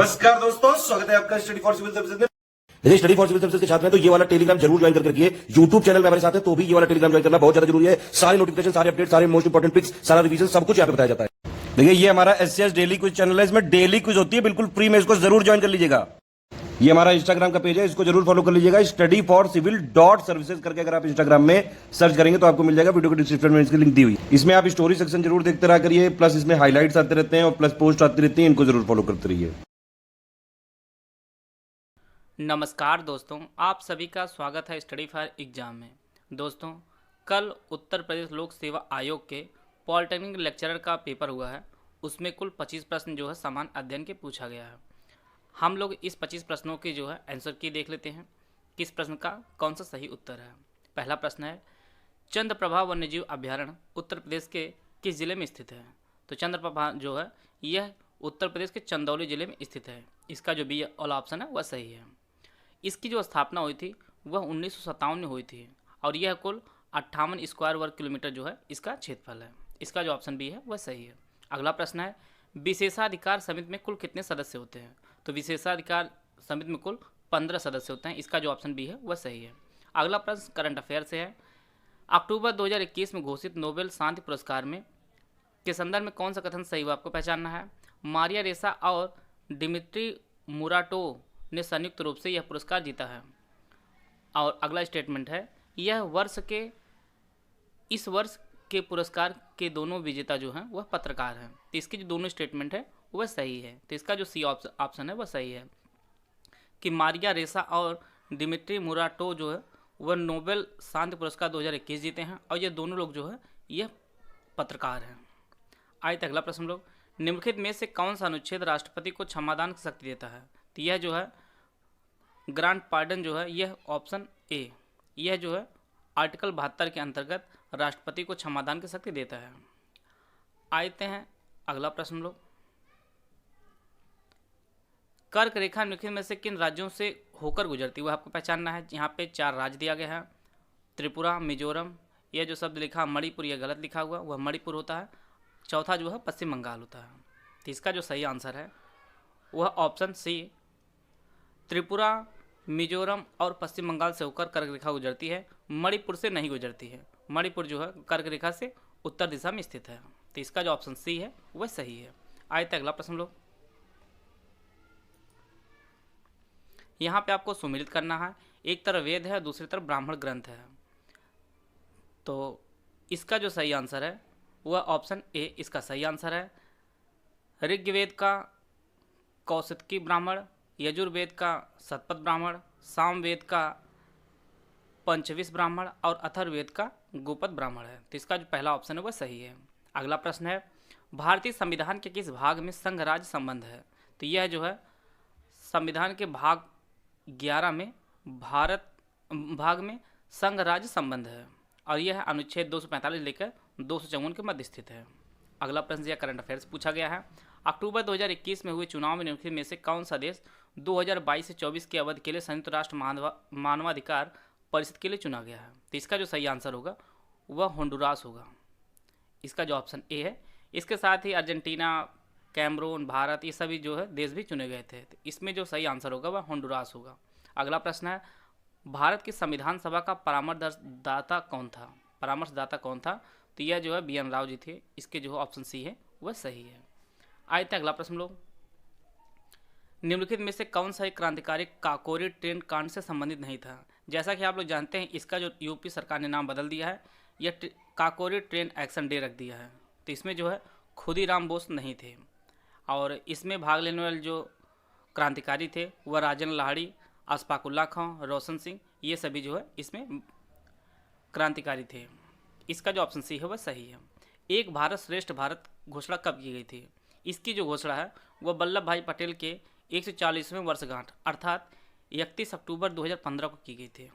नमस्कार दोस्तों, स्वागत है आपका स्टडी फॉर सिविल सर्विसेज में। यदि स्टडी फॉर सिविल सर्विसेज के छात्र हैं तो ये वाला टेलीग्राम जरूर ज्वाइन करके रखिए। यूट्यूब चैनल में हमारे साथ है तो भी ये वाला टेलीग्राम ज्वाइन करना बहुत ज्यादा जरूरी है। सारे नोटिफिकेशन, सारे अपडेट, सारे मोस्ट इंपोर्टेंट पिक्स, सारा रिवीजन सब कुछ यहाँ पे बताया जाता है। देखिए ये हमारा एससीएस डेली क्विज चैनल है, इसमें डेली क्विज होती है, बिल्कुल फ्री में, इसको जरूर ज्वाइन कर लीजिएगा। ये हमारा इंस्टाग्राम का पेज है, इसको जरूर फॉलो कर लीजिएगा। Study for civil dot services करके अगर आप इंस्टाग्राम में सर्च करेंगे तो आपको मिल जाएगा। वीडियो के डिस्क्रिप्शन में इसकी लिंक दी हुई है। इसमें आप स्टोरी सेक्शन जरूर देखते रहा करिए, प्लस इसमें हाईलाइट्स आते रहते हैं और प्लस पोस्ट आती रहती है, इनको जरूर फॉलो करते रहिए। नमस्कार दोस्तों, आप सभी का स्वागत है स्टडी फॉर एग्जाम में। दोस्तों, कल उत्तर प्रदेश लोक सेवा आयोग के पॉलिटेक्निक लेक्चरर का पेपर हुआ है। उसमें कुल 25 प्रश्न जो है समान अध्ययन के पूछा गया है। हम लोग इस 25 प्रश्नों की जो है आंसर की देख लेते हैं, किस प्रश्न का कौन सा सही उत्तर है। पहला प्रश्न है, चंद्रप्रभा वन्यजीव अभ्यारण्य उत्तर प्रदेश के किस जिले में स्थित है। तो चंद्रप्रभा जो है यह उत्तर प्रदेश के चंदौली जिले में स्थित है। इसका जो बी वाला ऑप्शन है वह सही है। इसकी जो स्थापना हुई थी वह 1957 में हुई थी और यह कुल 58 स्क्वायर वर्ग किलोमीटर जो है इसका क्षेत्रफल है। इसका जो ऑप्शन बी है वह सही है। अगला प्रश्न है, विशेषाधिकार समिति में कुल कितने सदस्य होते हैं। तो विशेषाधिकार समिति में कुल 15 सदस्य होते हैं। इसका जो ऑप्शन बी है वह सही है। अगला प्रश्न करंट अफेयर से है, अक्टूबर 2021 में घोषित नोबेल शांति पुरस्कार में के संदर्भ में कौन सा कथन सही हुआ, आपको पहचानना है। मारिया रेसा और डिमित्री मुराटोव ने संयुक्त रूप से यह पुरस्कार जीता है। और अगला स्टेटमेंट है, इस वर्ष के पुरस्कार के दोनों विजेता जो हैं वह पत्रकार हैं। तो इसकी जो दोनों स्टेटमेंट है वह सही है। तो इसका जो सी ऑप्शन है वह सही है कि मारिया रेसा और डिमित्री मुराटोव जो है वह नोबेल शांति पुरस्कार 2021 जीते हैं और ये दोनों लोग जो है यह पत्रकार हैं। आइए तो अगला प्रश्न लोग, निम्नलिखित में से कौन सा अनुच्छेद राष्ट्रपति को क्षमादान की शक्ति देता है। तो यह जो है ग्रांट पार्डन जो है यह ऑप्शन ए, यह जो है आर्टिकल 72 के अंतर्गत राष्ट्रपति को क्षमादान की शक्ति देता है। आते हैं अगला प्रश्न लोग, कर्क रेखा निम्नलिखित में से किन राज्यों से होकर गुजरती है वह आपको पहचानना है। यहाँ पे 4 राज्य दिया गया है, त्रिपुरा, मिजोरम, यह जो शब्द लिखा मणिपुर यह गलत लिखा हुआ, वह मणिपुर होता है। चौथा जो है पश्चिम बंगाल होता है। तो इसका जो सही आंसर है वह ऑप्शन सी, त्रिपुरा, मिजोरम और पश्चिम बंगाल से होकर कर्क रेखा गुजरती है, मणिपुर से नहीं गुजरती है। मणिपुर जो है कर्क रेखा से उत्तर दिशा में स्थित है। तो इसका जो ऑप्शन सी है वह सही है। आइए तो अगला प्रश्न लोग, यहाँ पे आपको सुमिलित करना है। एक तरफ वेद है, दूसरी तरफ ब्राह्मण ग्रंथ है। तो इसका जो सही आंसर है वह ऑप्शन ए इसका सही आंसर है। ऋग्वेद का कौशिकी ब्राह्मण, यजुर्वेद का शतपथ ब्राह्मण, सामवेद का पंचविश ब्राह्मण और अथर्ववेद का गोपद ब्राह्मण है। तो इसका जो पहला ऑप्शन है वह सही है। अगला प्रश्न है, भारतीय संविधान के किस भाग में संघ राज्य संबंध है। तो यह जो है संविधान के भाग 11 में भारत भाग में संघ राज्य संबंध है और यह अनुच्छेद 245 लेकर 254 के मध्य स्थित है। अगला प्रश्न यह करंट अफेयर्स पूछा गया है, अक्टूबर 2021 में हुए चुनाव में निम्नलिखित में से कौन सा देश 2022 से 24 के अवधि के लिए संयुक्त राष्ट्र मानवाधिकार परिषद के लिए चुना गया है। तो इसका जो सही आंसर होगा वह होंडुरास होगा। इसका जो ऑप्शन ए है। इसके साथ ही अर्जेंटीना, कैमरून, भारत ये सभी जो है देश भी चुने गए थे। तो इसमें जो सही आंसर होगा वह होंडुरास होगा। अगला प्रश्न है, भारत की संविधान सभा का परामर्शदाता कौन था। परामर्शदाता कौन था। तो यह जो है BN राव जी थे। इसके जो ऑप्शन सी है वह सही है। आए थे अगला प्रश्न लोग, निम्नलिखित में से कौन सा एक क्रांतिकारी काकोरी ट्रेन कांड से संबंधित नहीं था। जैसा कि आप लोग जानते हैं इसका जो यूपी सरकार ने नाम बदल दिया है, यह काकोरी ट्रेन एक्शन डे रख दिया है। तो इसमें जो है खुदीराम बोस नहीं थे और इसमें भाग लेने वाले जो क्रांतिकारी थे वह राजन लाहिड़ी, अशफाकुल्ला खां, रोशन सिंह, ये सभी जो है इसमें क्रांतिकारी थे। इसका जो ऑप्शन सी है वह सही है। एक भारत श्रेष्ठ भारत घोषणा कब की गई थी। इसकी जो घोषणा है वह वल्लभ भाई पटेल के 140वें वर्षगांठ अर्थात 31 अक्टूबर 2015 को की गई थी।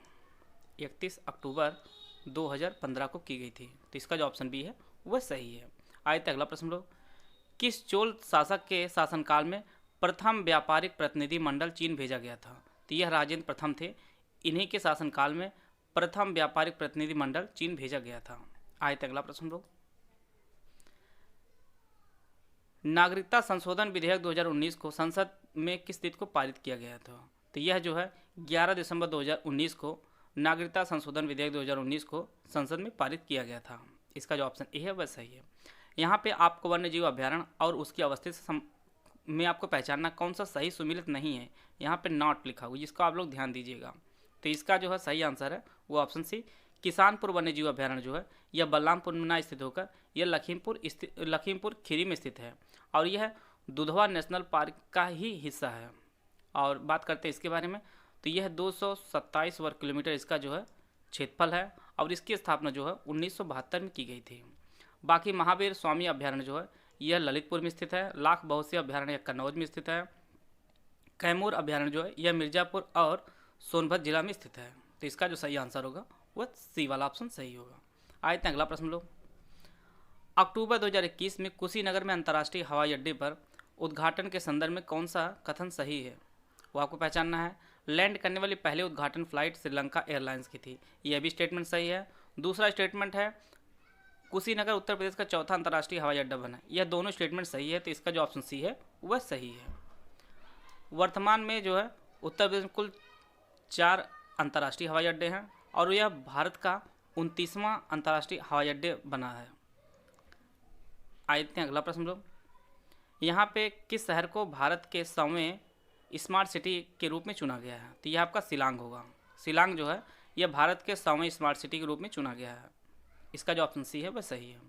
31 अक्टूबर 2015 को की गई थी। तो इसका जो ऑप्शन बी है वह सही है। आइए तो अगला प्रश्न लोग, किस चोल शासक के शासनकाल में प्रथम व्यापारिक प्रतिनिधि मंडल चीन भेजा गया था। तो यह राजेंद्र प्रथम थे। इन्हीं के शासनकाल में प्रथम व्यापारिक प्रतिनिधि मंडल चीन भेजा गया था। आइए तो अगला प्रश्न लोग, नागरिकता संशोधन विधेयक 2019 को संसद में किस तिथि को पारित किया गया था? तो यह जो है 11 दिसंबर 2019 को नागरिकता संशोधन विधेयक 2019 को संसद में पारित किया गया था। इसका जो ऑप्शन ए है वह सही है। यहाँ पे आपको वन्य जीव अभ्यारण्य और उसकी अवस्थित में आपको पहचानना कौन सा सही सुमिलित नहीं है, यहाँ पे नॉट लिखा हुआ, जिसको आप लोग ध्यान दीजिएगा। तो इसका जो है सही आंसर है वो ऑप्शन सी, किसानपुर वन्य जीव अभ्यारण्य जो है यह बलरामपुर में स्थित होकर यह लखीमपुर खीरी में स्थित है और यह दुधवा नेशनल पार्क का ही हिस्सा है। और बात करते हैं इसके बारे में, तो यह 227 वर्ग किलोमीटर इसका जो है क्षेत्रफल है और इसकी स्थापना जो है 1972 में की गई थी। बाकी महावीर स्वामी अभ्यारण्य जो है यह ललितपुर में स्थित है। लाख बहुसी अभ्यारण्य कन्नौज में स्थित है। कैमूर अभ्यारण्य जो है यह मिर्ज़ापुर और सोनभद्र जिला में स्थित है। तो इसका जो सही आंसर होगा वह सी वाला ऑप्शन सही होगा। आए थे अगला प्रश्न लोग। अक्टूबर 2021 में कुशीनगर में अंतर्राष्ट्रीय हवाई अड्डे पर उद्घाटन के संदर्भ में कौन सा कथन सही है, वो आपको पहचानना है। लैंड करने वाली पहले उद्घाटन फ्लाइट श्रीलंका एयरलाइंस की थी, यह भी स्टेटमेंट सही है। दूसरा स्टेटमेंट है कुशीनगर उत्तर प्रदेश का चौथा अंतर्राष्ट्रीय हवाई अड्डा बना, यह दोनों स्टेटमेंट सही है। तो इसका जो ऑप्शन सी है वह सही है। वर्तमान में जो है उत्तर प्रदेश में कुल 4 अंतर्राष्ट्रीय हवाई अड्डे हैं और यह भारत का 29वां अंतर्राष्ट्रीय हवाई अड्डे बना है। आते हैं अगला प्रश्न लोग। यहाँ पे किस शहर को भारत के 100वें स्मार्ट सिटी के रूप में चुना गया है? तो यह आपका शिलांग होगा। शिलांग जो है यह भारत के 100वें स्मार्ट सिटी के रूप में चुना गया है। इसका जो ऑप्शन सी है वह सही है।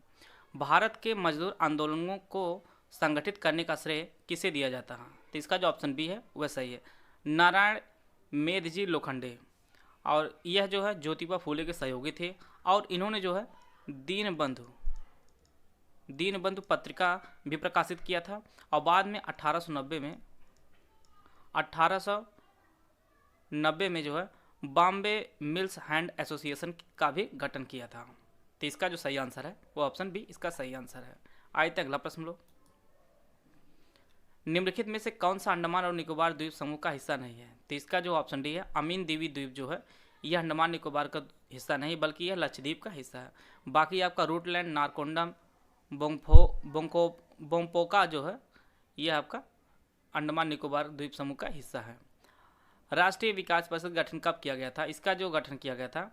भारत के मजदूर आंदोलनों को संगठित करने का श्रेय किसे दिया जाता है? तो इसका जो ऑप्शन बी है वह सही है, नारायण मेघजी लोखंडे। और यह जो है ज्योतिबा फूले के सहयोगी थे और इन्होंने जो है दीनबंधु पत्रिका भी प्रकाशित किया था और बाद में 1890 में जो है बॉम्बे मिल्स हैंड एसोसिएशन का भी गठन किया था। तो इसका जो सही आंसर है वो ऑप्शन बी इसका सही आंसर है। आइए अगला प्रश्न लो। निम्नलिखित में से कौन सा अंडमान और निकोबार द्वीप समूह का हिस्सा नहीं है? तो इसका जो ऑप्शन डी है, अमीन दीवी द्वीप जो है यह अंडमान निकोबार का हिस्सा नहीं बल्कि यह लक्षद्वीप का हिस्सा है। बाकी आपका रूटलैंड, नारकोंडम, बोमपोका जो है यह आपका अंडमान निकोबार द्वीप समूह का हिस्सा है। राष्ट्रीय विकास परिषद गठन कब किया गया था? इसका जो गठन किया गया था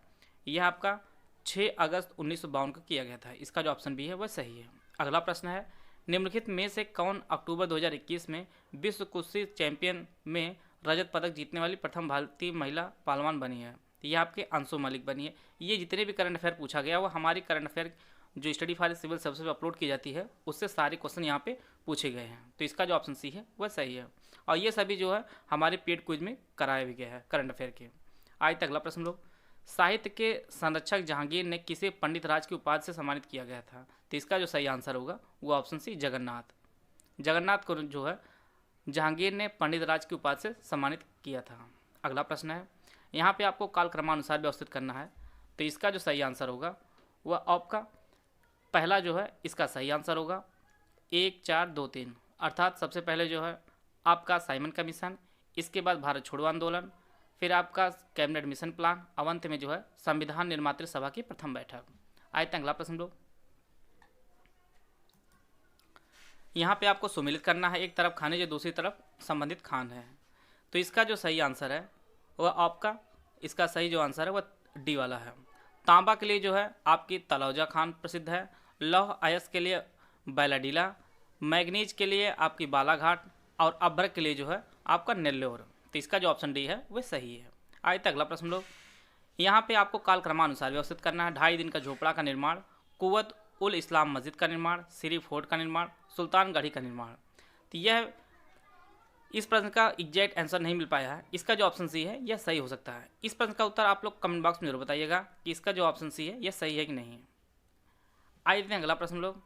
यह आपका 6 अगस्त 1952 को किया गया था। इसका जो ऑप्शन बी है वह सही है। अगला प्रश्न है, निम्नलिखित में से कौन अक्टूबर 2021 में विश्व कुश्ती चैंपियन में रजत पदक जीतने वाली प्रथम भारतीय महिला पहलवान बनी है? यह आपके अंशु मलिक बनी है। ये जितने भी करंट अफेयर पूछा गया वो हमारी करंट अफेयर जो स्टडी फॉर सिविल सर्विस पे अपलोड की जाती है उससे सारे क्वेश्चन यहाँ पे पूछे गए हैं। तो इसका जो ऑप्शन सी है वह सही है और ये सभी जो है हमारे पेड क्विज में कराया भी गया है करंट अफेयर के। आज तक अगला प्रश्न लोग। साहित्य के संरक्षक जहांगीर ने किसे पंडित राज की उपाधि से सम्मानित किया गया था? तो इसका जो सही आंसर होगा वो ऑप्शन सी जगन्नाथ को जो है जहांगीर ने पंडित राज की उपाधि से सम्मानित किया था। अगला प्रश्न है, यहाँ पे आपको कालक्रमानुसार व्यवस्थित करना है। तो इसका जो सही आंसर होगा वह आपका पहला जो है इसका सही आंसर होगा 1 4 2 3, अर्थात सबसे पहले जो है आपका साइमन कमीशन, इसके बाद भारत छोड़ो आंदोलन, फिर आपका कैबिनेट मिशन प्लान, अवंत में जो है संविधान निर्मात्री सभा की प्रथम बैठक। आए थे अगला प्रश्न लोग। यहाँ पे आपको सुमिलित करना है, एक तरफ खाने जो दूसरी तरफ संबंधित खान है। तो इसका जो सही आंसर है वह आपका इसका सही जो आंसर है वह डी वाला है। तांबा के लिए जो है आपकी तलौजा खान प्रसिद्ध है, लौह अयस्क के लिए बैलाडीला, मैग्नीज के लिए आपकी बालाघाट और अभ्रक के लिए जो है आपका नेल्लोर। तो इसका जो ऑप्शन डी है वह सही है। आए तक अगला प्रश्न लोग। यहाँ पे आपको कालक्रमानुसार व्यवस्थित करना है। 2.5 दिन का झोपड़ा का निर्माण, कुव्वत उल इस्लाम मस्जिद का निर्माण, सिरी फोर्ट का निर्माण, सुल्तानगढ़ी का निर्माण। तो यह इस प्रश्न का एग्जैक्ट आंसर नहीं मिल पाया है, इसका जो ऑप्शन सी है यह सही हो सकता है। इस प्रश्न का उत्तर आप लोग कमेंट बॉक्स में जरूर बताइएगा कि इसका जो ऑप्शन सी है यह सही है कि नहीं। आइए देखते हैं अगला प्रश्न लोग।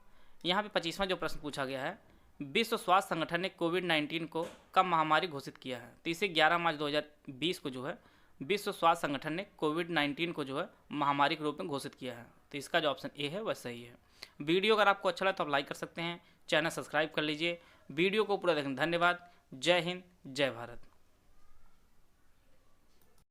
यहाँ पे 25वां जो प्रश्न पूछा गया है, विश्व स्वास्थ्य संगठन ने कोविड-19 को कब महामारी घोषित किया है? तो इसे 11 मार्च 2020 को जो है विश्व स्वास्थ्य संगठन ने कोविड-19 को जो है महामारी के रूप में घोषित किया है। तो इसका जो ऑप्शन ए है वह सही है। वीडियो अगर आपको अच्छा लगा तो आप लाइक कर सकते हैं, चैनल सब्सक्राइब कर लीजिए। वीडियो को पूरा देखने धन्यवाद। जय हिंद, जय भारत।